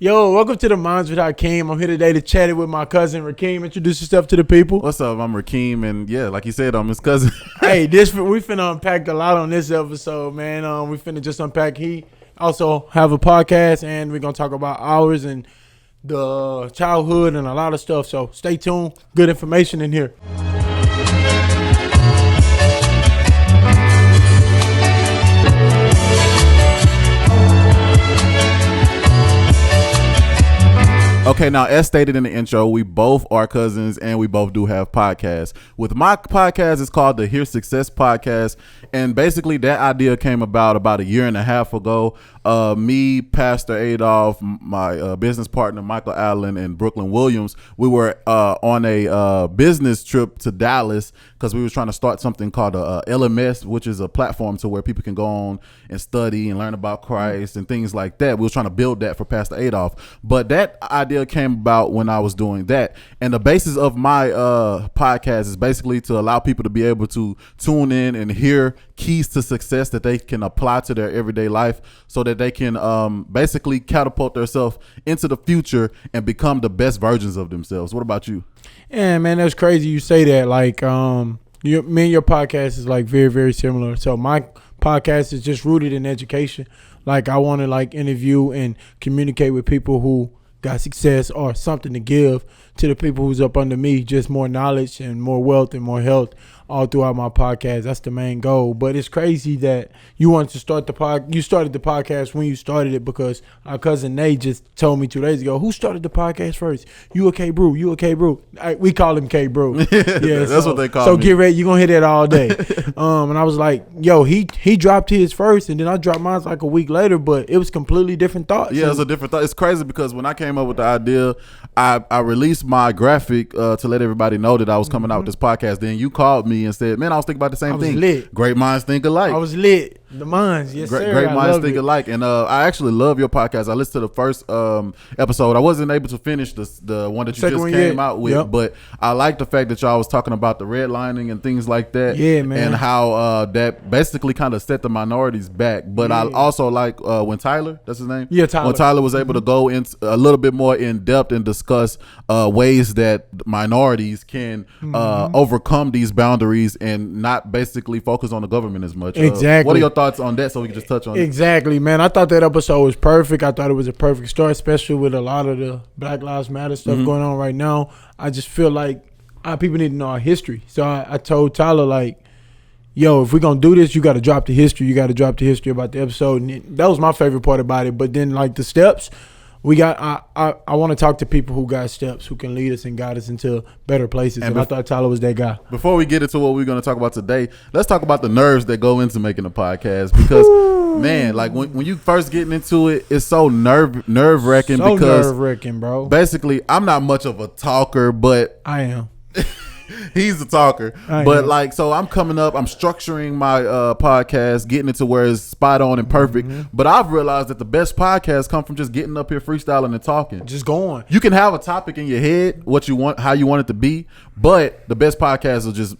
Yo, welcome to the Minds with Hakeem. I'm here today to chat it with my cousin Hakeem. Introduce yourself to the people. What's up? I'm Hakeem, and yeah, like you said, I'm his cousin. Hey, we finna unpack a lot on this episode, man. We finna just unpack. He also have a podcast, and we're gonna talk about ours and the childhood and a lot of stuff. So stay tuned. Good information in here. Okay, now as stated in the intro, we both are cousins and we both do have podcasts. With my podcast, it's called the Hearsuccess podcast, and basically that idea came about a year and a half ago. Me, Pastor Adolph, my business partner Michael Allen, and Brooklyn Williams, we were on a business trip to Dallas because we were trying to start something called a LMS, which is a platform to where people can go on and study and learn about Christ and things like that. We were trying to build that for Pastor Adolph, but that idea came about when I was doing that. And the basis of my podcast is basically to allow people to be able to tune in and hear keys to success that they can apply to their everyday life so that they can basically catapult themselves into the future and become the best versions of themselves. What about you? Yeah, man, that's crazy you say that. Like, me and your podcast is like very, very similar. So my podcast is just rooted in education. Like, I want to like interview and communicate with people who got success or something to give to the people who's up under me, just more knowledge and more wealth and more health all throughout my podcast. That's the main goal. But it's crazy that you wanted to start you started the podcast when you started it, because our cousin Nate just told me 2 days ago, who started the podcast first? You okay, bro? You okay, bro? We call him K, bro. Yeah, that's what they call so me. Get ready, you're gonna hear that all day. And I was like, yo, he dropped his first, and then I dropped mine like a week later, but it was completely different thoughts. Yeah, it's a different thought. It's crazy because when I came up with the idea, I released my graphic to let everybody know that I was coming out with this podcast. Then you called me and said, man, I was thinking about the same thing. Lit. Great minds think alike. I was lit. The minds, yes, sir. Great minds think alike. And I actually love your podcast. I listened to the first episode. I wasn't able to finish the one that you just came out with, but I like the fact that y'all was talking about the redlining and things like that. Yeah, man. And how that basically kind of set the minorities back. But I also like when Tyler, that's his name? Yeah, Tyler. When Tyler was able to go into a little bit more in depth and discuss ways that minorities can overcome these boundaries and not basically focus on the government as much. Exactly. What are your thoughts on that so we can just touch on it? Exactly, man. I thought that episode was perfect. I thought it was a perfect start, especially with a lot of the Black Lives Matter stuff going on right now. I just feel like people need to know our history. So I told Tyler, like, yo, if we're going to do this, you got to drop the history. You got to drop the history about the episode. And that was my favorite part about it. But then, like, the steps, I want to talk to people who got steps, who can lead us and guide us into better places. And I thought Tyler was that guy. Before we get into what we're going to talk about today, let's talk about the nerves that go into making a podcast. Because, man, like when you first getting into it, it's so nerve-wracking. So because nerve-wracking, bro. Basically, I'm not much of a talker, but I am. He's a talker, but like, so I'm coming up, I'm structuring my podcast, getting it to where it's spot on and perfect. But I've realized that the best podcasts come from just getting up here freestyling and talking. Just going. You can have a topic in your head, what you want, how you want it to be, but the best podcasts will just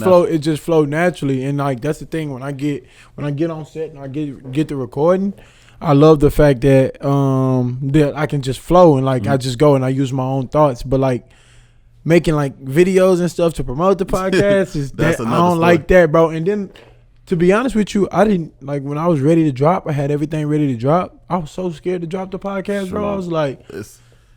flow. It just flow naturally, and like that's the thing. When I get on set and I get the recording, I love the fact that that I can just flow and like I just go and I use my own thoughts, but like making like videos and stuff to promote the podcast is that I don't like that, bro. And then to be honest with you, I didn't like when I was ready to drop. I had everything ready to drop. I was so scared to drop the podcast, bro. I was like,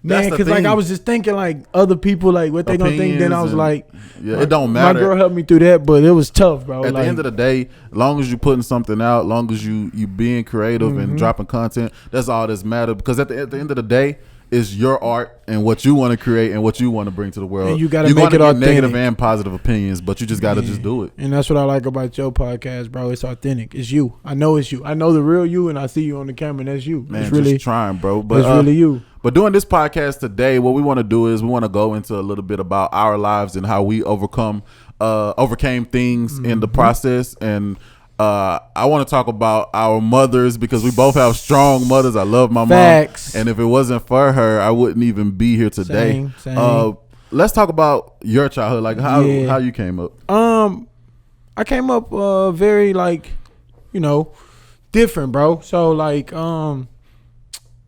man, because like I was just thinking like other people like what they gonna think. Then I was like, yeah, it don't matter. My girl helped me through that, but it was tough, bro. At the end of the day, as long as you putting something out, as long as you being creative and dropping content, that's all that's matter. Because at the end of the day, it's your art and what you want to create and what you want to bring to the world. And you got to make it authentic. Negative and positive opinions, but you just got to just do it. And that's what I like about your podcast, bro. It's authentic. It's you. I know it's you. I know the real you, and I see you on the camera, and that's you. Man, it's really just trying, bro. But it's really you. But doing this podcast today, what we want to do is we want to go into a little bit about our lives and how we overcame things in the process. And I want to talk about our mothers because we both have strong mothers. I love my mom, and if it wasn't for her, I wouldn't even be here today. Same. Let's talk about your childhood, like how you came up. I came up very like, different, bro. So like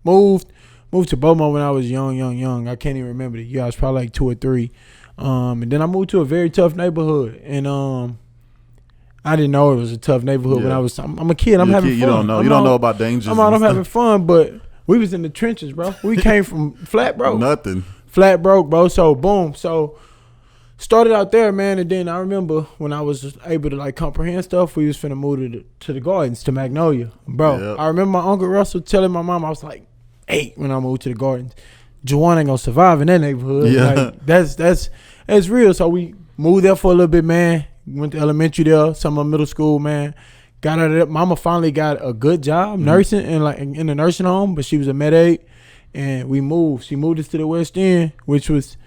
moved moved to Beaumont when I was young. I can't even remember the year. I was probably like 2 or 3. And then I moved to a very tough neighborhood, and I didn't know it was a tough neighborhood when I'm a kid. I'm having fun. You don't know. You don't know about dangers. I'm having fun, but we was in the trenches, bro. We came from flat broke. Nothing. Flat broke, bro. So boom. So started out there, man, and then I remember when I was able to like comprehend stuff, we was finna move to the Gardens, to Magnolia, bro. Yep. I remember my Uncle Russell telling my mom, I was like 8 when I moved to the Gardens. Juwan ain't gonna survive in that neighborhood. Yeah. Like, that's real. So we moved there for a little bit, man. Went to elementary there, some of middle school, man. Got out of there. Mama finally got a good job nursing in the nursing home, but she was a med aide, and we moved. She moved us to the West End, which was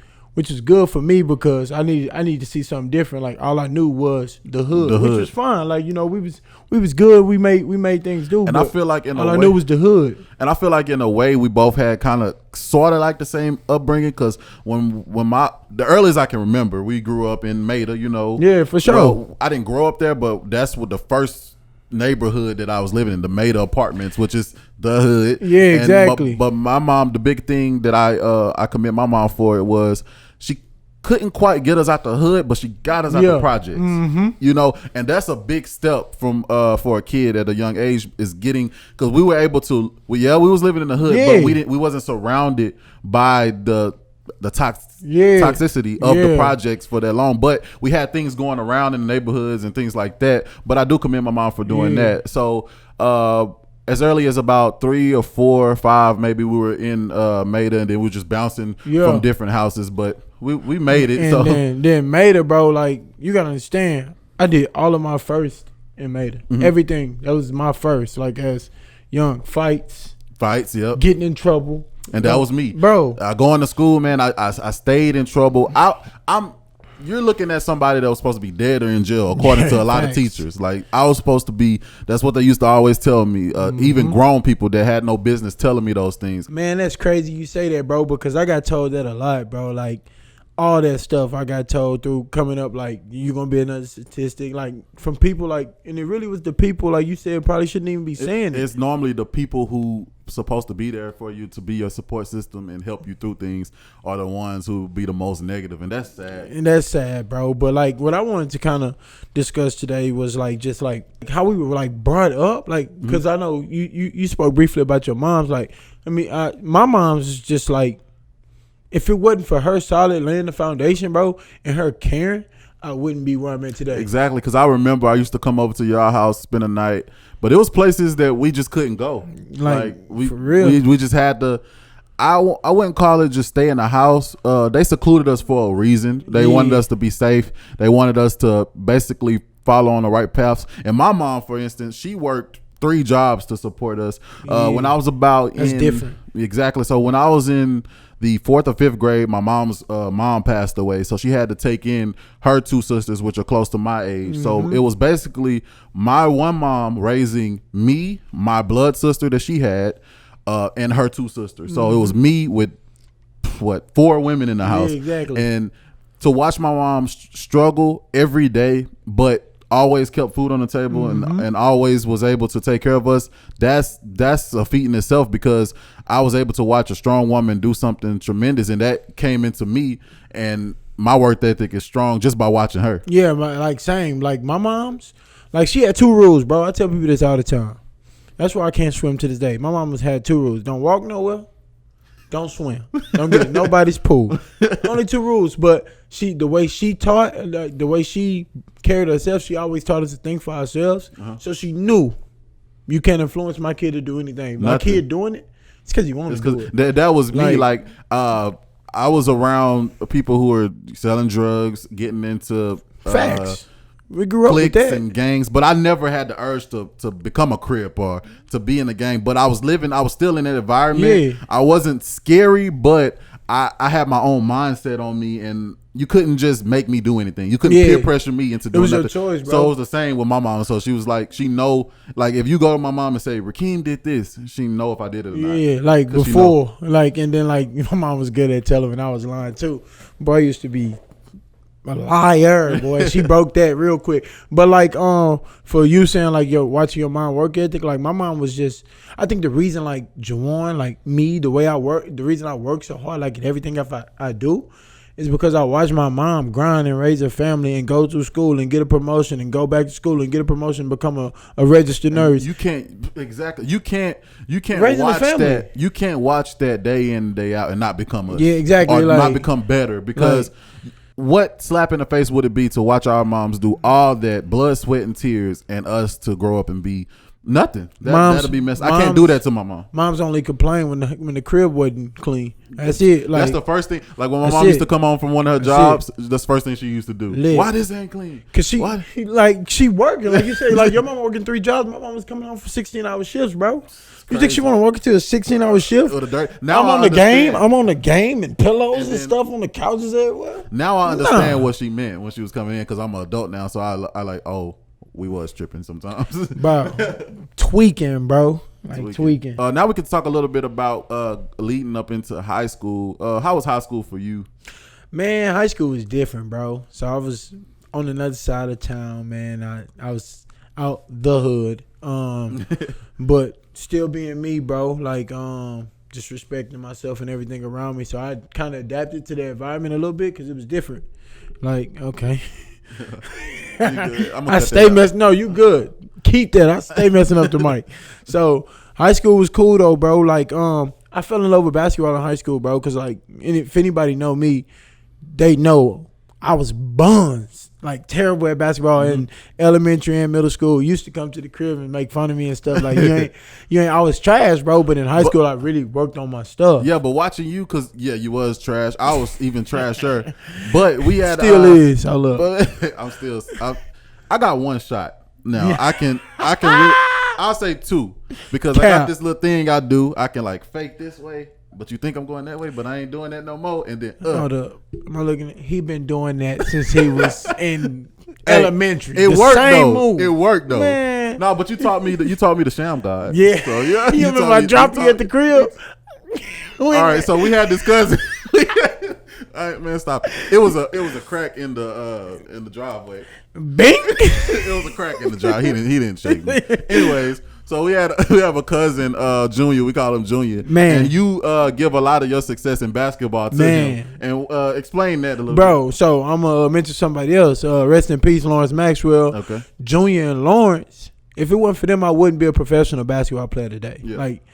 good for me because I need to see something different. Like all I knew was the hood, which was fine. Like, you know, we was good. We made things do. And I feel like all I knew was the hood. And I feel like in a way we both had kind of sort of like the same upbringing, because when the earliest I can remember, we grew up in Maida, you know. Yeah, for sure. Well, I didn't grow up there, but that's what the first neighborhood that I was living in, the Maida Apartments, which is the hood. Yeah, exactly. But my mom, the big thing that I commend my mom for it was she couldn't quite get us out the hood, but she got us out the projects. Mm-hmm. You know, and that's a big step from for a kid at a young age, is getting, because we were able to. We was living in the hood, but we wasn't surrounded by the toxicity of the projects for that long. But we had things going around in the neighborhoods and things like that. But I do commend my mom for doing that. So as early as about 3 or 4 or 5, maybe we were in Maida, and then we were just bouncing from different houses. But we made it. And so then Maida, bro, like, you gotta understand, I did all of my first in Maida. Mm-hmm. Everything. That was my first, like, as young. Fights, yep. getting in trouble. And that was me, bro. Going to school, man. I stayed in trouble. You're looking at somebody that was supposed to be dead or in jail, according to a lot of teachers. Like, I was supposed to be. That's what they used to always tell me. Even grown people that had no business telling me those things. Man, that's crazy you say that, bro, because I got told that a lot, bro. Like, all that stuff I got told through coming up, like, you're gonna be another statistic, like, from people, like, and it really was the people, like you said, probably shouldn't even be saying it. It's normally the people who supposed to be there for you, to be your support system and help you through things, are the ones who be the most negative, and that's sad. And that's sad, bro. But like, what I wanted to kind of discuss today was like, just like how we were like brought up, like, because I know you spoke briefly about your moms. Like, I mean, my mom's is just like, if it wasn't for her solid laying the foundation, bro, and her caring, I wouldn't be where I'm at today. Exactly, because I remember I used to come over to your house, spend a night, but it was places that we just couldn't go. Like we, for real, we just had to. I wouldn't call it just stay in the house. They secluded us for a reason. They wanted us to be safe. They wanted us to basically follow on the right paths. And my mom, for instance, she worked 3 jobs to support us. When I was about different. Exactly. So when I was in the 4th or 5th grade, my mom's mom passed away. So she had to take in her 2 sisters, which are close to my age. So it was basically my one mom raising me, my blood sister that she had, and her 2 sisters. So it was me with 4 women in the house. Yeah, exactly. And to watch my mom struggle every day, but always kept food on the table and always was able to take care of us. That's a feat in itself, because I was able to watch a strong woman do something tremendous, and that came into me, and my work ethic is strong just by watching her. Yeah, like same. Like my mom's, like she had 2 rules, bro. I tell people this all the time. That's why I can't swim to this day. My mom had 2 rules: don't walk nowhere, don't swim, don't get in nobody's pool. Only 2 rules. But the way she taught, the way she carried herself, she always taught us to think for ourselves. So she knew, you can't influence my kid to do anything. My kid doing it, it's because you want to do it. That was me. Like I was around people who were selling drugs, getting into facts. We grew up with cliques that. and gangs, but I never had the urge to become a Crip or to be in a gang. But I was still in that environment. Yeah. I wasn't scary, but I had my own mindset on me, and you couldn't just make me do anything. You couldn't peer pressure me into doing nothing. It was your choice, bro. So it was the same with my mom. So she was like, she know, like if you go to my mom and say, Hakeem did this, she know if I did it or not. Yeah, like before, like, and then like my mom was good at telling me, and I was lying too. Boy, I used to be A liar, boy. She broke that real quick. But like, for you saying like, yo, watching your mom work ethic, like my mom was just. I think the reason like Juwan, like me, the way I work, the reason I work so hard, like in everything I do, is because I watch my mom grind and raise her family and go to school and get a promotion and go back to school and get a promotion, and become a registered nurse. You can't You can't Raising watch a family. that. You can't watch that day in day out and not become a exactly, or like, not become better because. What slap in the face would it be to watch our moms do all that blood, sweat, and tears, and us to grow up and be nothing? That'll be messed. I can't do that to my mom. Moms only complain when the crib wasn't clean. That's it. Like, that's the first thing. Like when my mom used to come home from one of her jobs, that's the first thing she used to do. Lit. Why this ain't clean? Cause she working, like you say, like your mama working 3 jobs. My mom was coming home for 16-hour shifts, bro. You think she want to work into a 16-hour shift? Now I'm on the game. I'm on the game and pillows and stuff on the couches everywhere. Now I understand what she meant when she was coming in because I'm an adult now. So I like, oh, we was tripping sometimes, bro. Tweaking, bro. Like tweaking. Now we can talk a little bit about leading up into high school. How was high school for you? Man, high school was different, bro. So I was on another side of town, man. I was out the hood, but still being me, bro. Like just respecting myself and everything around me. So I kind of adapted to the environment a little bit because it was different. Like, okay. I stay messing. No, you good. Keep that. I stay messing up the mic. So high school was cool though, bro. Like I fell in love with basketball in high school, bro. Cause like if anybody know me, they know I was buns. Like terrible at basketball in elementary and middle school. Used to come to the crib and make fun of me and stuff. Like you ain't. I was trash, bro. But in high school, I really worked on my stuff. Yeah, but watching you, cause you was trash. I was even trasher. But we had still is. I love. But I'm still. I got one shot now. Yeah. I can. I'll say 2 because I got this little thing I do. I can like fake this way. But you think I'm going that way, but I ain't doing that no more. And then, hold up, am I looking? He been doing that since he was in elementary. It worked though. It worked though. Man. No, but you taught me the sham god. Yeah. So yeah, you remember I dropped you at the crib? All right, so we had this cousin. All right, man, stop. It was a crack in the driveway. Bing. It was a crack in the driveway. He didn't shake me. Anyways. So we have a cousin, Junior. We call him Junior. Man, and you give a lot of your success in basketball to him. And explain that a little bit. Bro, so I'm going to mention somebody else. Rest in peace, Lawrence Maxwell. Okay. Junior and Lawrence, if it wasn't for them, I wouldn't be a professional basketball player today. Yeah. Like,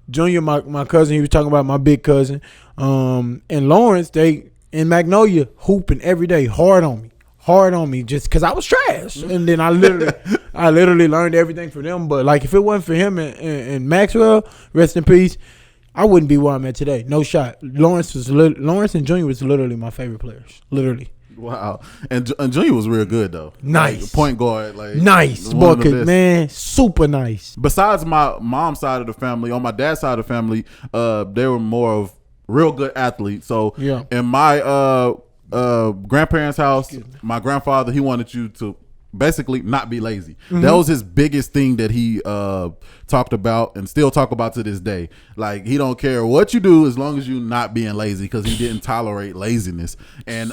Junior, my cousin, he was talking about my big cousin. And Lawrence, they in Magnolia hooping every day, hard on me just because I was trash. And then I literally learned everything from them. But like if it wasn't for him and Maxwell, rest in peace, I wouldn't be where I'm at today. No shot. Lawrence and Junior was literally my favorite players. Literally. Wow. And Junior was real good though. Nice. Like, point guard. Like nice. Boy, man, super nice. Besides my mom's side of the family, on my dad's side of the family, they were more of real good athletes. So in my grandparents' house, my grandfather, he wanted you to basically not be lazy. That was his biggest thing that he talked about and still talk about to this day. Like he don't care what you do as long as you not being lazy, because he didn't tolerate laziness. And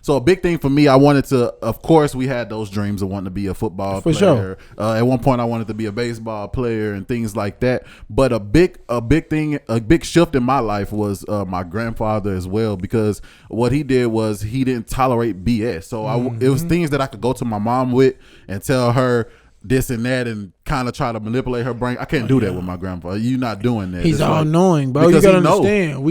so a big thing for me, I wanted to, of course we had those dreams of wanting to be a football player. Sure. At one point I wanted to be a baseball player and things like that. But a big shift in my life was my grandfather as well, because what he did was he didn't tolerate BS. So it was things that I could go to my mom with and tell her this and that and kind of try to manipulate her brain. I can't do that with my grandfather. You're not doing that. He's all knowing, bro. You gotta understand.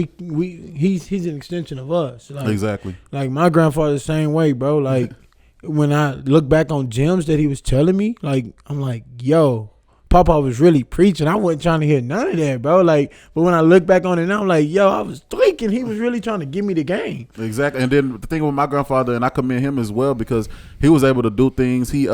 He's an extension of us. Like, exactly. Like my grandfather the same way, bro. Like when I look back on gems that he was telling me, like I'm like, yo, Papa was really preaching. I wasn't trying to hear none of that, bro. Like, but when I look back on it now, I'm like, yo, I was tweaking. He was really trying to give me the game. Exactly. And then the thing with my grandfather, and I commend him as well, because he was able to do things. He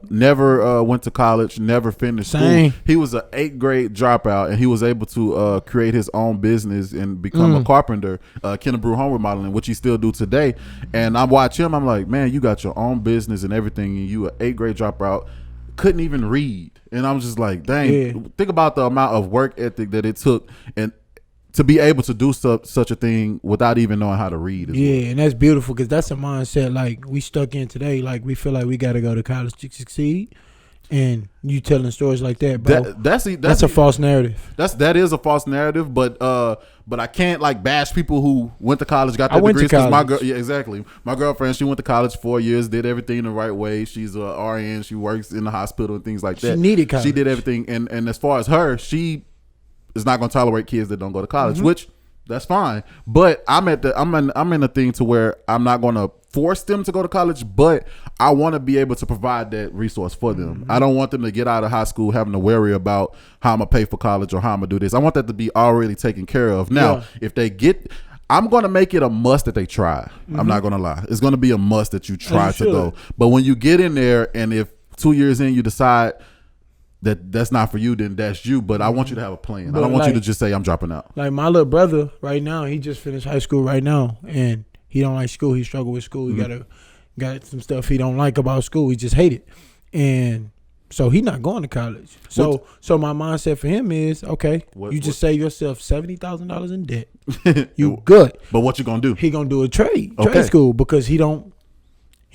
never went to college, never finished school. He was an 8th grade dropout, and he was able to create his own business and become a carpenter, Kennebrew Home Remodeling, which he still do today. And I watch him, I'm like, man, you got your own business and everything, and you an 8th grade dropout, couldn't even read. And I'm just like, dang, think about the amount of work ethic that it took and to be able to do such a thing without even knowing how to read. Yeah, and that's beautiful because that's a mindset like we stuck in today. Like we feel like we got to go to college to succeed, and you telling stories like that, bro. That's a false narrative. That is a false narrative, but I can't like bash people who went to college, got their degrees. Exactly. My girlfriend, she went to college 4 years, did everything the right way. She's a RN. She works in the hospital and things like that. She needed college. She did everything, and as far as her, she is not going to tolerate kids that don't go to college, which that's fine. But I'm in a thing to where I'm not going to force them to go to college, but I want to be able to provide that resource for them. I don't want them to get out of high school having to worry about how I'm going to pay for college or how I'm going to do this. I want that to be already taken care of. Now, if they get, I'm going to make it a must that they try. I'm not going to lie. It's going to be a must that you try to go. But when you get in there and if 2 years in you decide that's not for you, then that's you. But I want you to have a plan. But I don't want you to just say I'm dropping out. Like my little brother right now, he just finished high school right now, and he don't like school. He struggle with school. He got some stuff he don't like about school. He just hate it, and so he not going to college. So my mindset for him is okay. You just save yourself $70,000 in debt. You good. But what you gonna do? He gonna do a trade school because he don't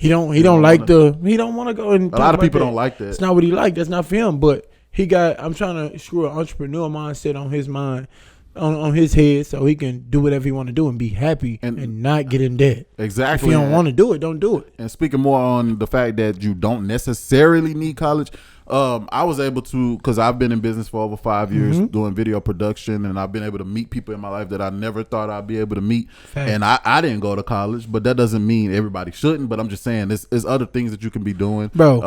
want to go and a lot of people don't like that. It's not what he like. That's not for him. But I'm trying to screw an entrepreneur mindset on his mind, on his head, so he can do whatever he want to do and be happy and not get in debt. Exactly. If you don't want to do it, don't do it. And speaking more on the fact that you don't necessarily need college, I was able to, because I've been in business for over 5 years doing video production, and I've been able to meet people in my life that I never thought I'd be able to meet. Fact. And I didn't go to college, but that doesn't mean everybody shouldn't. But I'm just saying there's other things that you can be doing, bro.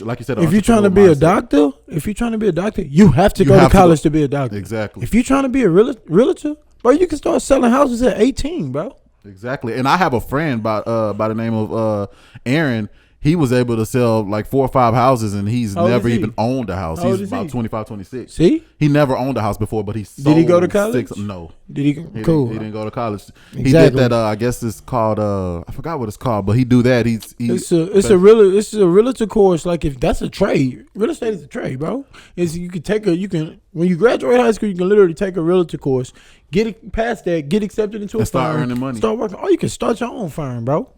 Like you said, if you're trying to be a doctor, you have to go to college to be a doctor. Exactly. If you're trying to be a realtor, bro, you can start selling houses at 18, bro. Exactly. And I have a friend by the name of Aaron. He was able to sell like 4 or 5 houses, and he's never even owned a house. He's about 25, 26. See? He never owned a house before, but he sold. Did he go to college? 6. No. Did he? Cool. He didn't go to college. Exactly. He did that. I guess it's called. I forgot what it's called, but he do that. It's a realtor course. Like if that's a trade, real estate is a trade, bro. When you graduate high school, you can literally take a realtor course, get it past that, get accepted into a firm, start earning money, start working. Or you can start your own firm, bro.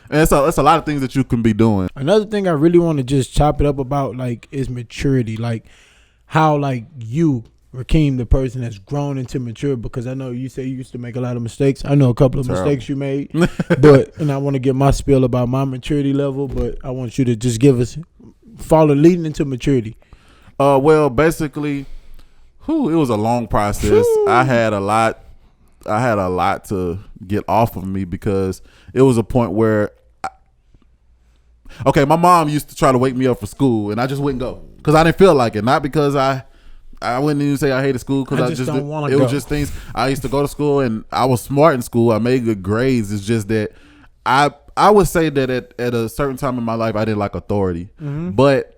And so that's a lot of things that you can be doing. Another thing I really want to just chop it up about, like, is maturity. Like how, like, you, Hakeem, the person that's grown into mature, because I know you say you used to make a lot of mistakes. I know a couple of mistakes you made, and I want to get my spiel about my maturity level, but I want you to just give us leading into maturity. Well, basically, it was a long process. I had a lot to get off of me because it was a point where, my mom used to try to wake me up for school, and I just wouldn't go because I didn't feel like it. Not because I wouldn't even say I hated school, because I just don't want to go. It was just things. I used to go to school, and I was smart in school. I made good grades. It's just that I would say that at a certain time in my life, I didn't like authority, but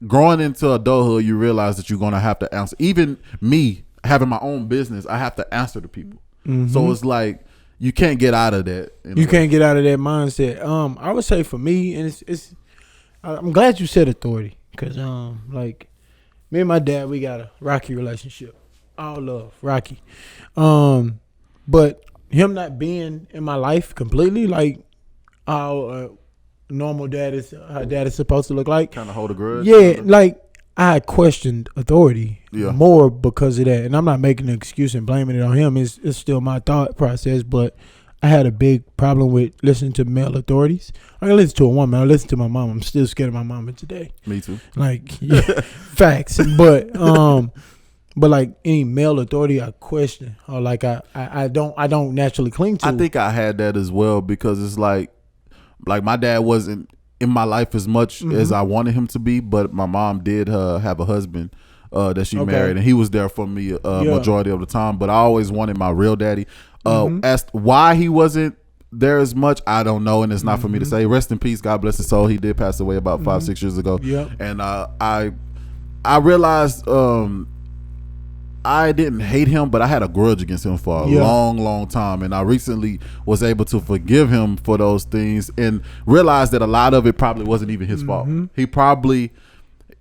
growing into adulthood, you realize that you're going to have to answer. Even me having my own business, I have to answer to people. So it's like you can't get out of that. You can't get out of that mindset. I would say for me, and I'm glad you said authority, because like me and my dad, we got a rocky relationship. All love, rocky. But him not being in my life completely, like how normal dad is supposed to look like. Kind of hold a grudge. Yeah, like I questioned authority more because of that, and I'm not making an excuse and blaming it on him. It's still my thought process, but I had a big problem with listening to male authorities. I can listen to a woman. I listen to my mom. I'm still scared of my mama today. Me too. Like, facts. But like any male authority, I question, or like I don't naturally cling to. I think I had that as well, because it's like my dad wasn't in my life as much as I wanted him to be, but my mom did have a husband that she married, and he was there for me majority of the time. But I always wanted my real daddy. As why he wasn't there as much, I don't know, and it's not for me to say. Rest in peace, God bless his soul. He did pass away about 5-6 years ago. And I realized I didn't hate him, but I had a grudge against him for a long time. And I recently was able to forgive him for those things and realized that a lot of it probably wasn't even his fault. He probably,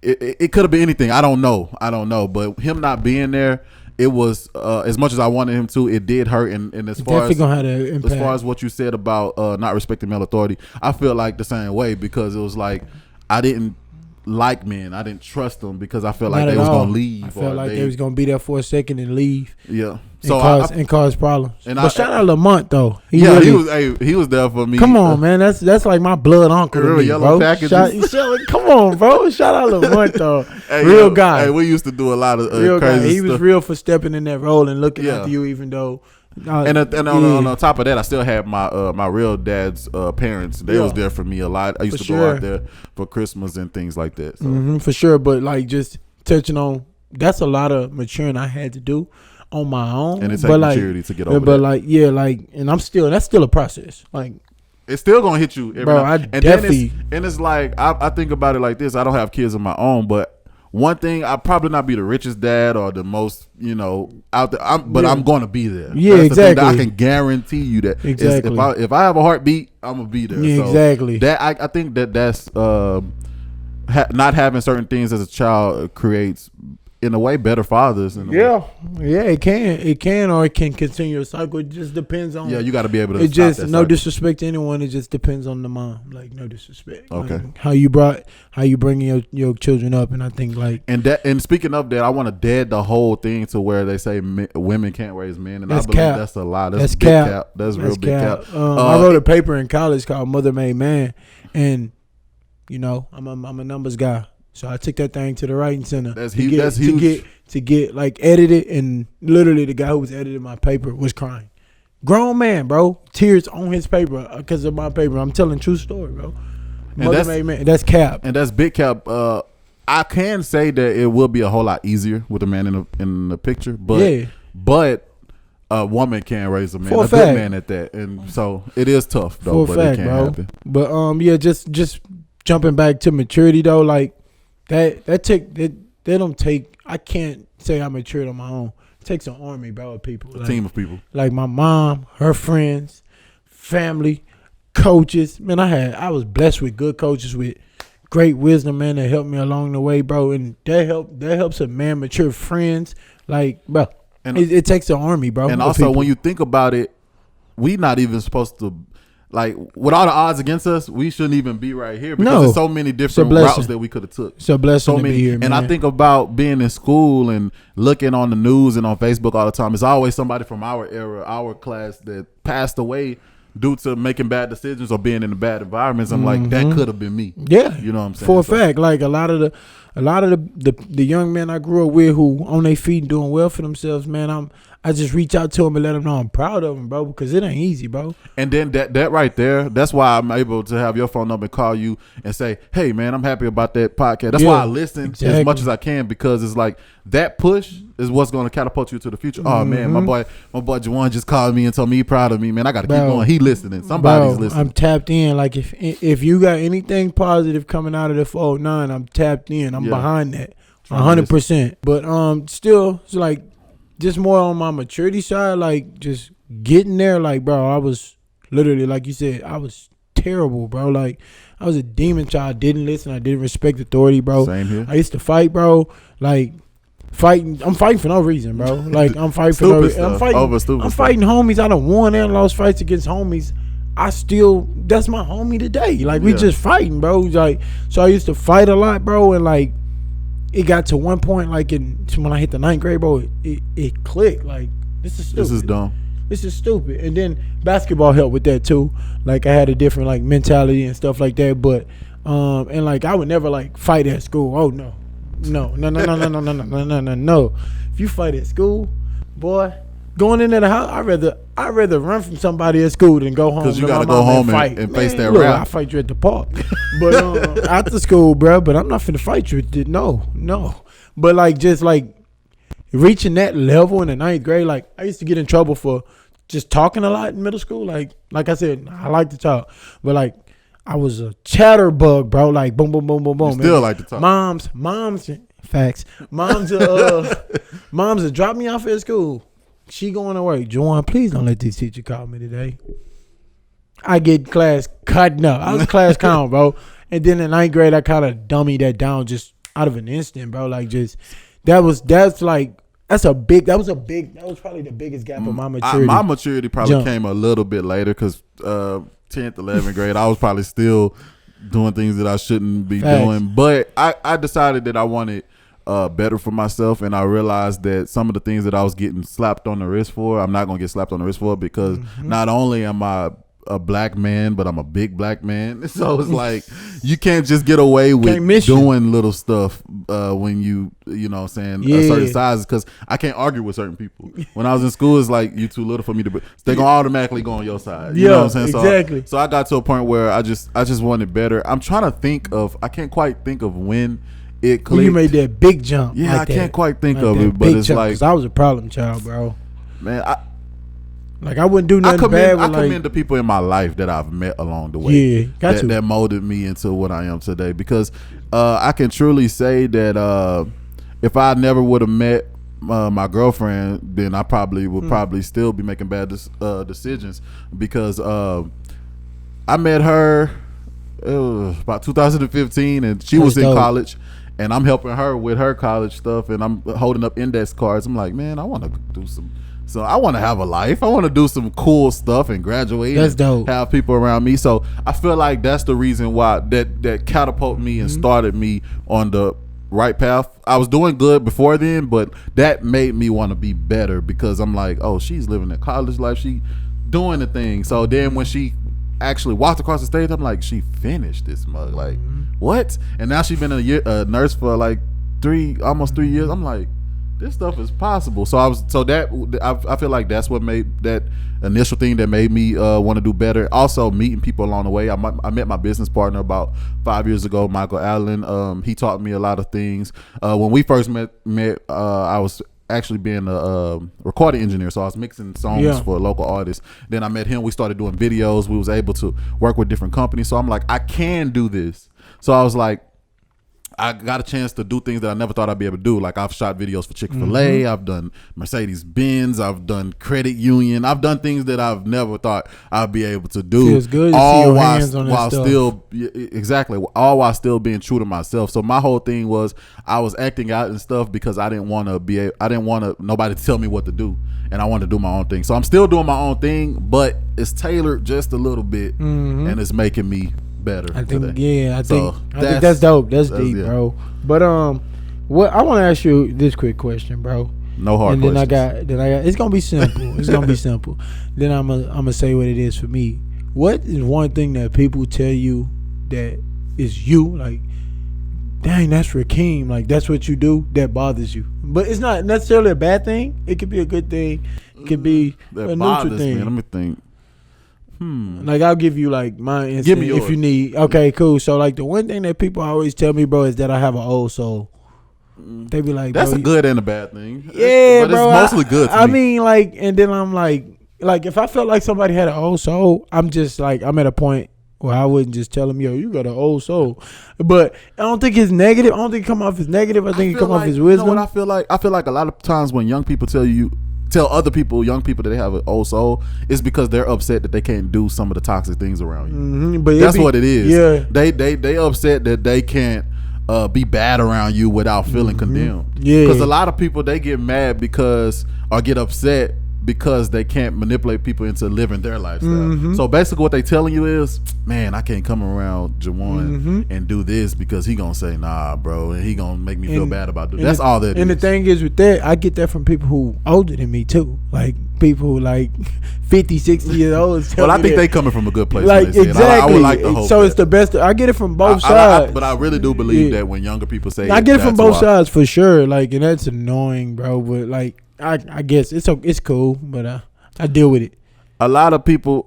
it could have been anything. I don't know. But him not being there it was as much as I wanted him to, it did hurt. And as far Definitely gonna have an impact. as far as what you said about not respecting male authority, I feel like the same way, because it was like I didn't like men. I didn't trust them because I felt like they was gonna leave. I felt like they was gonna be there for a second and leave. Yeah. So and cause problems. And but shout out Lamont though. He was there for me. Come on, man. That's like my blood uncle. To me, yellow bro. Come on, bro. Shout out Lamont though. Real guy. Hey, we used to do a lot of real crazy guy. He stuff. was real for stepping in that role and looking after you, even though. And on top of that, I still had my real dad's parents. They was there for me a lot. I used to go out there for Christmas and things like that. So. For sure, but like just touching on, that's a lot of maturing I had to do on my own. And it takes maturity to get over that. But and that's still a process. Like it's still gonna hit you, bro. I definitely. It's like I think about it like this. I don't have kids of my own, but. One thing, I'll probably not be the richest dad or the most, out there, but I'm going to be there. Yeah, that's exactly. The thing that I can guarantee you that. Exactly. If I have a heartbeat, I'm going to be there. Yeah, so exactly. That I think that's not having certain things as a child creates, in a way, better fathers. It can, or it can continue a cycle. It just depends on. Yeah, you got to be able to. It just no disrespect to anyone. It just depends on the mom. Like no disrespect. Okay. Like, how you bringing your children up, and I think like. And speaking of that, I want to dead the whole thing to where they say women can't raise men, and that's I believe cap. that's a lie. That's big cap. That's real big cap. I wrote a paper in college called "Mother Made Man," and I'm a numbers guy. So I took that thing to the right and center. That's huge. To get like edited, and literally the guy who was editing my paper was crying. Grown man, bro, tears on his paper because of my paper. I'm telling true story, bro. Mother made man. That's cap, and that's big cap. I can say that it will be a whole lot easier with a man in the picture, but a woman can't raise a man, a good man at that, and so it is tough though. But it can't happen. But just jumping back to maturity though, like. They don't take. I can't say I matured on my own. It takes an army, bro, of people. A team of people. Like my mom, her friends, family, coaches. Man, I was blessed with good coaches with great wisdom, man, that helped me along the way, bro. And that helps a man mature. Friends, like, bro. And it takes an army, bro. And also, when you think about it, we not even supposed to. Like, with all the odds against us, we shouldn't even be right here because there's so many different routes that we could have took. It's a blessing to be here, man. And I think about being in school and looking on the news and on Facebook all the time. It's always somebody from our era, our class that passed away due to making bad decisions or being in a bad environments. I'm like, that could have been me. Yeah. You know what I'm saying? For a fact, like a lot of the young men I grew up with who on their feet and doing well for themselves, man, I just reach out to them and let them know I'm proud of them, bro, because it ain't easy, bro. And then that right there, that's why I'm able to have your phone number and call you and say, hey, man, I'm happy about that podcast. That's why I listen as much as I can, because it's like that push is what's going to catapult you to the future. Oh, man, my boy Juwan just called me and told me he's proud of me, man. I got to keep going. He listening. Somebody's listening. I'm tapped in. Like if you got anything positive coming out of the 409, I'm tapped in. I'm behind that 100%. But still, it's like, just more on my maturity side, like just getting there, like, bro, I was literally, like you said, I was terrible, bro. Like, I was a demon child. I didn't listen. I didn't respect authority, bro. Same here. I used to fight, bro. Like, I'm fighting for no reason, bro. Like, I'm fighting for no reason. I'm fighting homies. I done won and lost fights against homies. That's my homie today. Like, we just fighting, bro. Like, so I used to fight a lot, bro, and like, it got to one point, like when I hit the 9th grade, bro, it clicked. Like, this is stupid. This is dumb. This is stupid. And then basketball helped with that too. Like, I had a different like mentality and stuff like that. But and like I would never like fight at school. Oh no. If you fight at school, boy, going into the house, I'd rather run from somebody at school than go home. Because you got to go home and face that rap. I fight you at the park. But after school, bro, but I'm not finna fight you. No. But like, just like reaching that level in the 9th grade, like I used to get in trouble for just talking a lot in middle school. Like I said, I like to talk. But like, I was a chatterbug, bro. Like boom, boom, boom, boom, boom. Still like to talk. Moms, facts. Moms will drop me off at school. She going to work. Juwan, please don't let this teacher call me today. I get class cutting up. I was class clown, bro. And then in 9th grade, I kind of dummied that down just out of an instant, bro. Like, just that's like That was probably the biggest gap in my maturity. My maturity probably came a little bit later because 10th, 11th grade, I was probably still doing things that I shouldn't be doing. But I decided that I wanted better for myself, and I realized that some of the things that I was getting slapped on the wrist for, I'm not going to get slapped on the wrist for, because not only am I a black man, but I'm a big black man. So it's like you can't just get away with doing little stuff when you know what I'm saying, certain sizes, because I can't argue with certain people. When I was in school, it's like, you too little for me to, they're gonna automatically go on your side. You know what I'm saying? Exactly. So I got to a point where I just wanted better. I'm trying to think of, I can't quite think of when it clicked. When you made that big jump. Yeah, I can't quite think of it, but it's like, 'cause I was a problem child, bro. Man, I wouldn't do nothing bad. I commend the people in my life that I've met along the way. Yeah, that molded me into what I am today. Because I can truly say that if I never would have met my girlfriend, then I probably would still be making bad decisions. Because I met her about 2015, and she was in college, and I'm helping her with her college stuff, and I'm holding up index cards. I'm like, man, I want to do some. So I want to have a life. I want to do some cool stuff and graduate. That's dope. Have people around me. So I feel like that's the reason why that catapulted me and started me on the right path. I was doing good before then, but that made me want to be better, because I'm like, oh, she's living a college life. She doing the thing. So then when she actually walked across the stage, I'm like, she finished this mug. Like, what? And now she's been a nurse for like almost 3 years. I'm like, this stuff is possible. So I feel like that's what made that initial thing that made me want to do better. Also, meeting people along the way. I met my business partner about 5 years ago, Michael Allen. He taught me a lot of things. When we first met, I was actually being a recording engineer, so I was mixing songs for local artists. Then I met him. We started doing videos. We was able to work with different companies. So I'm like, I can do this. So I was like, I got a chance to do things that I never thought I'd be able to do. Like, I've shot videos for Chick-fil-A. I've done Mercedes-Benz. I've done credit union. I've done things that I've never thought I'd be able to do. Feels good to see your hands on that stuff. All while still being true to myself. So my whole thing was, I was acting out and stuff because I didn't want nobody to tell me what to do, and I wanted to do my own thing. So I'm still doing my own thing, but it's tailored just a little bit, and it's making me better. I think that's dope. That's deep, bro. But what I want to ask you this quick question, bro. No hard questions. I got. It's gonna be simple. It's gonna be simple. Then I'm gonna say what it is for me. What is one thing that people tell you that is you, like, dang, that's Hakeem, like, that's what you do, that bothers you? But it's not necessarily a bad thing. It could be a good thing. It could be a neutral thing. Let me think. Like, I'll give you like my instinct if you need. Okay, cool. So like, the one thing that people always tell me, bro, is that I have an old soul. They be like, that's a good and a bad thing. Yeah, but bro, it's mostly good to me. I mean, like, and then I'm like if I felt like somebody had an old soul, I'm just like, I'm at a point where I wouldn't just tell them, yo, you got an old soul. But I don't think it's negative. I don't think it come off as negative. I think it come off as wisdom. You know what I feel like? I feel like a lot of times when young people tell other people, young people, that they have an old soul, it's because they're upset that they can't do some of the toxic things around you. But that's what it is. Yeah, they upset that they can't be bad around you without feeling condemned. Yeah, because a lot of people, they get mad or get upset because they can't manipulate people into living their lifestyle. So basically what they telling you is, man, I can't come around Jawan and do this because he gonna say, nah, bro, and he gonna make me feel bad about doing. That's all that is. And the thing is with that, I get that from people who older than me too. Like, people who like 50, 60 years old. Well, I think they coming from a good place. Like, exactly. I would like to hope so it's the best. I get it from both sides. But I really do believe that when younger people say, I get it from both sides for sure. Like, and that's annoying, bro. But like, I guess it's cool, but I deal with it. A lot of people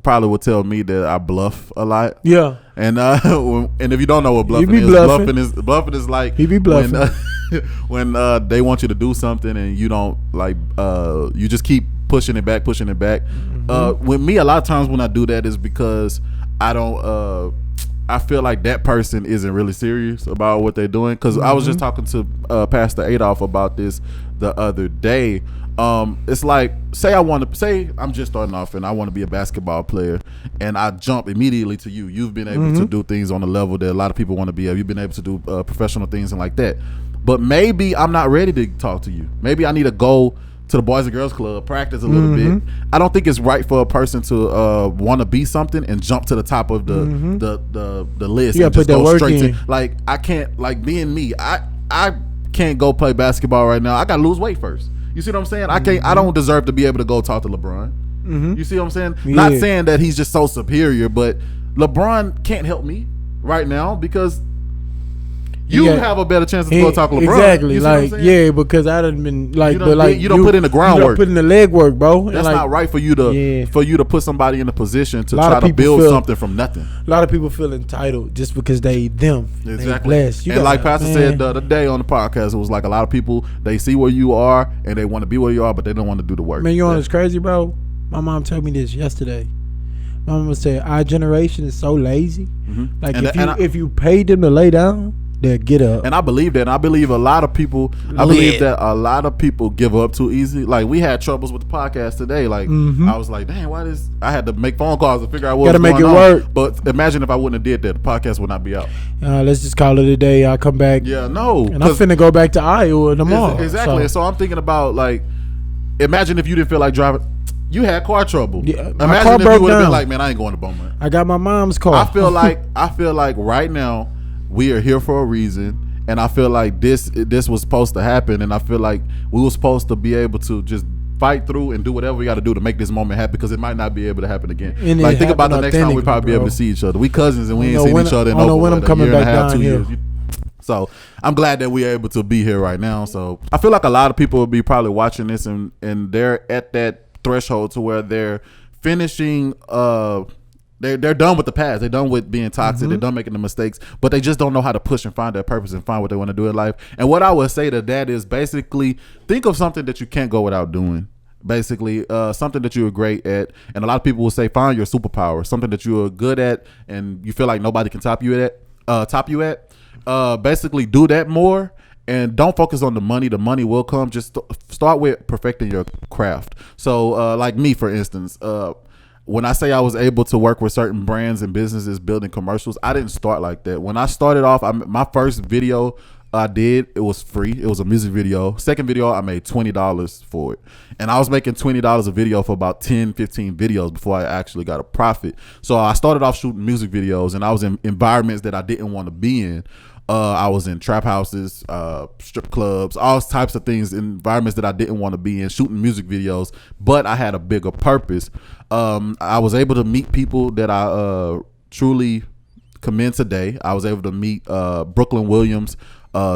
probably would tell me that I bluff a lot. Yeah. And if you don't know what bluffing is, bluffing is like he be bluffing. when they want you to do something and you don't, like, you just keep pushing it back. With me, a lot of times when I do that is because I don't I feel like that person isn't really serious about what they're doing. Because I was just talking to Pastor Adolph about this the other day. It's like, say I'm just starting off and I want to be a basketball player, and I jump immediately to you. You've been able to do things on a level that a lot of people want to be able. You've been able to do professional things and like that. but maybe I'm not ready to talk to you. Maybe I need to go to the Boys and Girls Club, practice a little bit. I don't think it's right for a person to want to be something and jump to the top of the list You and gotta just put that go work straight in. to, like, I can't, like, being me, I can't go play basketball right now. I gotta lose weight first. You see what I'm saying? I don't deserve to be able to go talk to LeBron. You see what I'm saying? Yeah. Not saying that he's just so superior, but LeBron can't help me right now because you have a better chance to go talk to LeBron. Exactly. You see what I'm like, saying? yeah, because I'd have been like, you don't put in the groundwork. You don't put in the legwork, bro. That's not right for you to put somebody in a position to try to build something from nothing. A lot of people feel entitled just because they them. Exactly. They blessed. And like Pastor said the other day on the podcast, it was like a lot of people, they see where you are and they want to be where you are, but they don't want to do the work. Man, you know what's crazy, bro? My mom told me this yesterday. My mama said our generation is so lazy. Like, if you paid them to lay down, they'll get up. And I believe that. And I believe a lot of people. I believe that a lot of people give up too easy. Like, we had troubles with the podcast today. Like, I was like, dang, why this? I had to make phone calls to figure out what was going on. Gotta make it work. But imagine if I wouldn't have did that, the podcast would not be out. Let's just call it a day. I'll come back. Yeah, no. And I'm finna go back to Iowa tomorrow. Exactly. So I'm thinking about, like, imagine if you didn't feel like driving. You had car trouble. Yeah, imagine if you would have been like, man, I ain't going to Beaumont. I got my mom's car. I feel like right now we are here for a reason, and I feel like this was supposed to happen, and I feel like we were supposed to be able to just fight through and do whatever we got to do to make this moment happen, because it might not be able to happen again. And like, think about the next time we probably be able to see each other. We cousins and we ain't seen each other in over a year and a half, 2 years. So I'm glad that we're able to be here right now. So I feel like a lot of people will be probably watching this and they're at that threshold to where they're finishing they're done with the past. They're done with being toxic. They're done making the mistakes, but they just don't know how to push and find their purpose and find what they want to do in life. And what I would say to that is basically think of something that you can't go without doing. Basically, something that you're great at, and a lot of people will say find your superpower, something that you're good at and you feel like nobody can top you at. Basically do that more. And don't focus on the money. The money will come. Just start with perfecting your craft. So like me, for instance, when I say I was able to work with certain brands and businesses building commercials, I didn't start like that. When I started off, my first video I did, it was free. It was a music video. Second video, I made $20 for it. And I was making $20 a video for about 10, 15 videos before I actually got a profit. So I started off shooting music videos, and I was in environments that I didn't want to be in. I was in trap houses, strip clubs, all types of things, environments that I didn't want to be in, shooting music videos, but I had a bigger purpose. I was able to meet people that I truly commend today. I was able to meet Brooklyn Williams.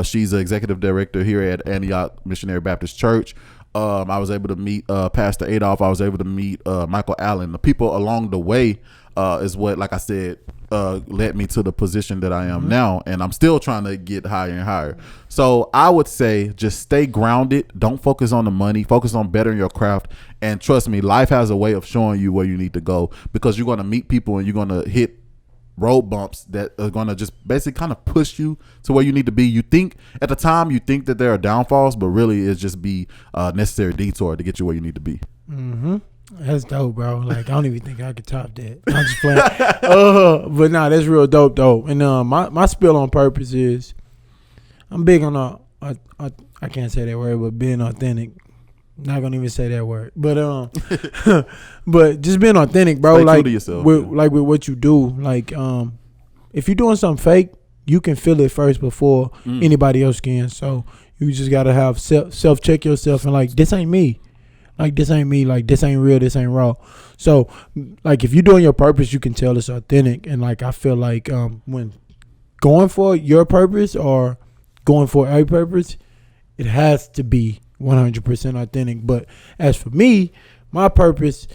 She's the executive director here at Antioch Missionary Baptist Church. I was able to meet Pastor Adolph. I was able to meet Michael Allen. The people along the way is what, like I said, led me to the position that I am now, and I'm still trying to get higher and higher. So I would say just stay grounded. Don't focus on the money. Focus on bettering your craft, and trust me, life has a way of showing you where you need to go, because you're going to meet people and you're going to hit road bumps that are going to just basically kind of push you to where you need to be. You think at the time that there are downfalls, but really it's just be a necessary detour to get you where you need to be. That's dope, bro. Like, I don't even think I could top that. I'm just playing. But nah, that's real dope, though. And my spill on purpose is I'm big on I can't say that word, but being authentic. Not gonna even say that word, but but just being authentic, bro. Stay like true to yourself, with what you do. Like, if you're doing something fake, you can feel it first before anybody else can. So you just gotta have self check yourself and like, this ain't me. Like, this ain't me. Like, this ain't real. This ain't raw. So, like, if you're doing your purpose, you can tell it's authentic. And like, I feel like when going for your purpose or going for a purpose, it has to be 100% authentic. But as for me, my purpose,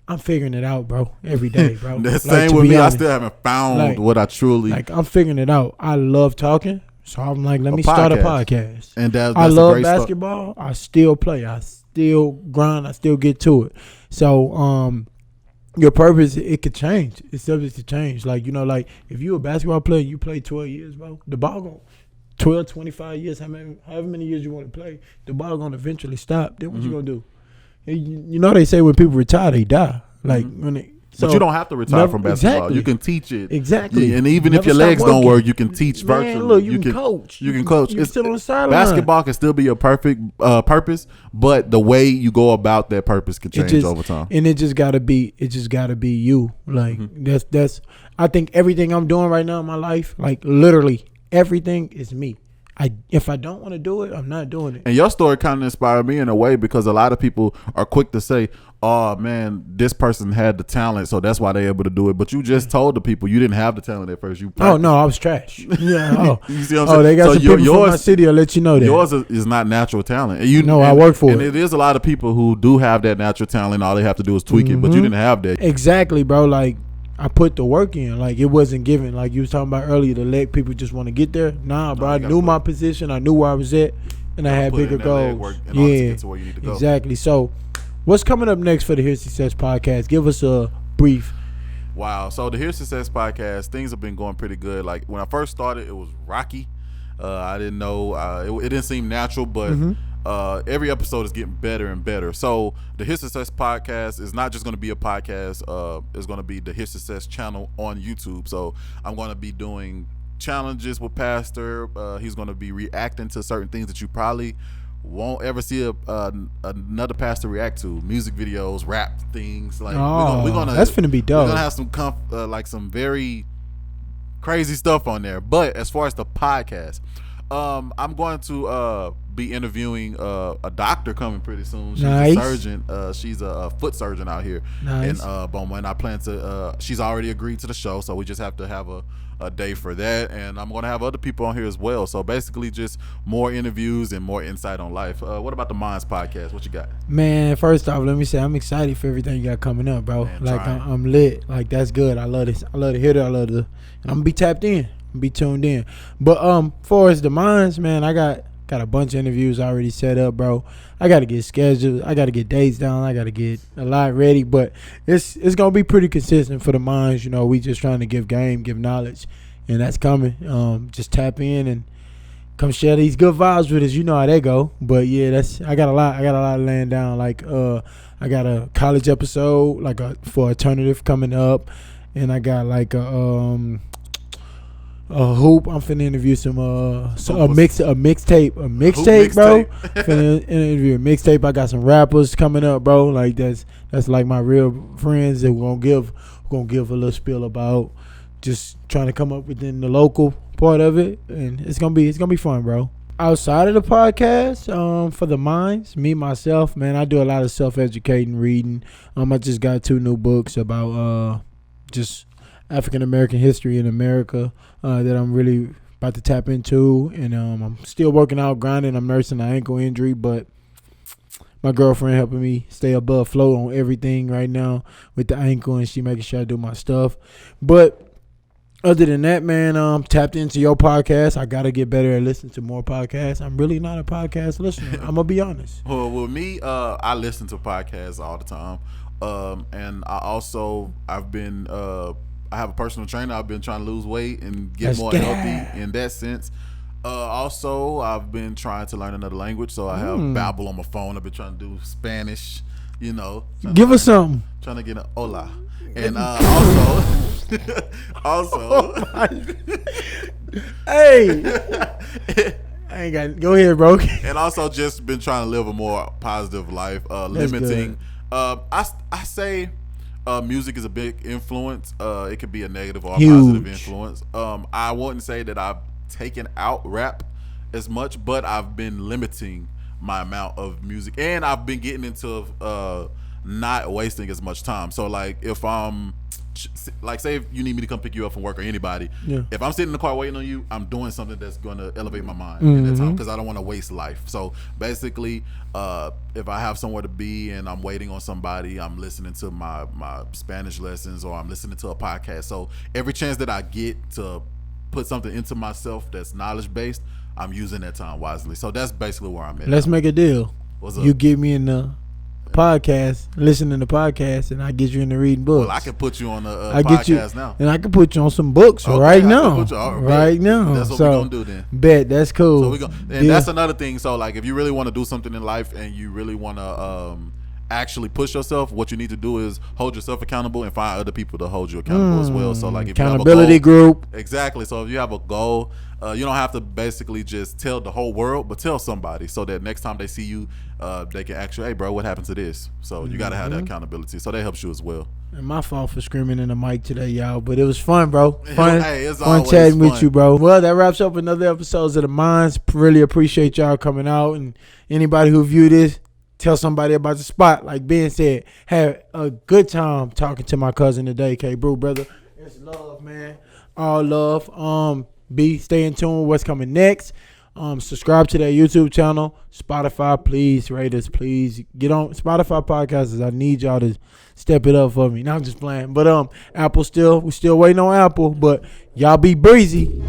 I'm figuring it out, bro, every day, bro. The same with me. Honest, I still haven't found what I truly like. I'm figuring it out. I love talking, so I'm like, let me start a podcast. And that's I love basketball. I still play. I still grind. I still get to it. So your purpose, it could change. It's subject to change. Like, you know, like if you're a basketball player, you play 12 years, bro. The ball going 12, 25 years, however many years you want to play, the ball going to eventually stop. Then what you going to do? You know they say when people retire, they die. Like, But you don't have to retire from basketball. Exactly. You can teach it. Exactly. And even Never if your stop legs don't working. work, you can teach virtually. Man, look, you can coach. You can coach. You can sit on the sideline. Basketball can still be your perfect purpose, but the way you go about that purpose can change over time. And it just gotta be you. Like that's I think everything I'm doing right now in my life, like literally everything is me. If I don't want to do it, I'm not doing it. And your story kind of inspired me in a way because a lot of people are quick to say, "Oh man, this person had the talent, so that's why they're able to do it." But you just told the people you didn't have the talent at first. Oh no, I was trash. Yeah. Oh, you see what I'm saying? They got some people from my city. I'll let you know that yours is not natural talent. I work for it. And it is a lot of people who do have that natural talent. All they have to do is tweak it, but you didn't have that. Exactly, bro. Like I put the work in. Like it wasn't given. Like you was talking about earlier, to let people just want to get there. Nah, bro. I knew my position. I knew where I was at, and I had bigger goals. Yeah, to where you need to go. Exactly. So, what's coming up next for the Hearsuccess podcast? Give us a brief. Wow. So the Hearsuccess podcast, things have been going pretty good. Like when I first started, it was rocky. I didn't know. It didn't seem natural, but every episode is getting better and better. So the Hearsuccess podcast is not just going to be a podcast. It's going to be the Hearsuccess channel on YouTube. So I'm going to be doing challenges with Pastor. He's going to be reacting to certain things that you probably won't ever see another pastor react to. Music videos, rap things. Like we're gonna that's finna be dope. We're gonna have some some very crazy stuff on there. But as far as the podcast, I'm going to be interviewing a doctor coming pretty soon. She's a surgeon. She's a foot surgeon out here in Beaumont. And I plan to. She's already agreed to the show, so we just have to have a day for that. And I'm going to have other people on here as well. So basically, just more interviews and more insight on life. What about the Minds podcast? What you got? Man, first off, let me say I'm excited for everything you got coming up, bro. Man, like I'm lit. Like that's good. I love this. I love to hear that. I'm gonna be tapped in. Be tuned in. But far as the Minds, man, I got a bunch of interviews already set up, bro. I gotta get scheduled. I gotta get dates down. I gotta get a lot ready. But it's gonna be pretty consistent for the Minds. You know, we just trying to give game, give knowledge, and that's coming. Just tap in and come share these good vibes with us. You know how they go. But yeah, I got a lot laying down. Like I got a college episode for alternative coming up, and I got like a hoop. I'm finna interview a mixtape, bro. Finna interview a mixtape. I got some rappers coming up, bro. Like that's like my real friends that we're gonna give a little spiel about just trying to come up within the local part of it, and it's gonna be fun, bro. Outside of the podcast, for the Minds, me myself, man, I do a lot of self-educating reading. I just got 2 new books about just African American history in America that I'm really about to tap into, and I'm still working out, grinding. I'm nursing an ankle injury, but my girlfriend helping me stay above float on everything right now with the ankle, and she making sure I do my stuff. But other than that, man, tapped into your podcast. I gotta get better at listening to more podcasts. I'm really not a podcast listener. I'm gonna be honest. Well, with me, I listen to podcasts all the time, and I've been. I have a personal trainer. I've been trying to lose weight and get more healthy in that sense. Also, I've been trying to learn another language, so I have Babbel on my phone. I've been trying to do Spanish. You know, give us something. Trying to get an hola, and also, hey. I ain't got. Go ahead, bro. And also, just been trying to live a more positive life, limiting. I say. Music is a big influence. It could be a negative or a positive influence. I wouldn't say that I've taken out rap as much, but I've been limiting my amount of music, and I've been getting into not wasting as much time. So like if I'm like, say if you need me to come pick you up from work or anybody, if I'm sitting in the car waiting on you, I'm doing something that's going to elevate my mind in that time, because I don't want to waste life. So basically, if I have somewhere to be and I'm waiting on somebody, I'm listening to my Spanish lessons, or I'm listening to a podcast. So every chance that I get to put something into myself that's knowledge based, I'm using that time wisely. So that's basically where I'm at. Let's make a deal. What's up? You get me in the podcast, listening to podcasts, and I get you into reading books. Well, I can put you on a podcast now, and I can put you on some books right now. Right now, that's what we're gonna do then. Bet that's cool. So that's another thing. So like, if you really want to do something in life and you really want to actually push yourself, what you need to do is hold yourself accountable and find other people to hold you accountable as well. So like if accountability you have a goal, group. exactly. So if you have a goal, you don't have to basically just tell the whole world, but tell somebody so that next time they see you, they can ask you, hey bro, what happened to this? So you got to have that accountability. So that helps you as well. And my fault for screaming in the mic today, y'all. But it was fun, bro. Fun, hey, it's fun always chatting fun with you, bro. Well, that wraps up another episode of The Minds. Really appreciate y'all coming out. And anybody who viewed this, tell somebody about the spot. Like Ben said, had a good time talking to my cousin today, K-Brew, brother. It's love, man. All love. Stay in tune with what's coming next. Subscribe to that YouTube channel. Spotify, please rate us. Please get on Spotify podcasts. I need y'all to step it up for me. Now I'm just playing. But Apple we still waiting on Apple. But y'all be breezy.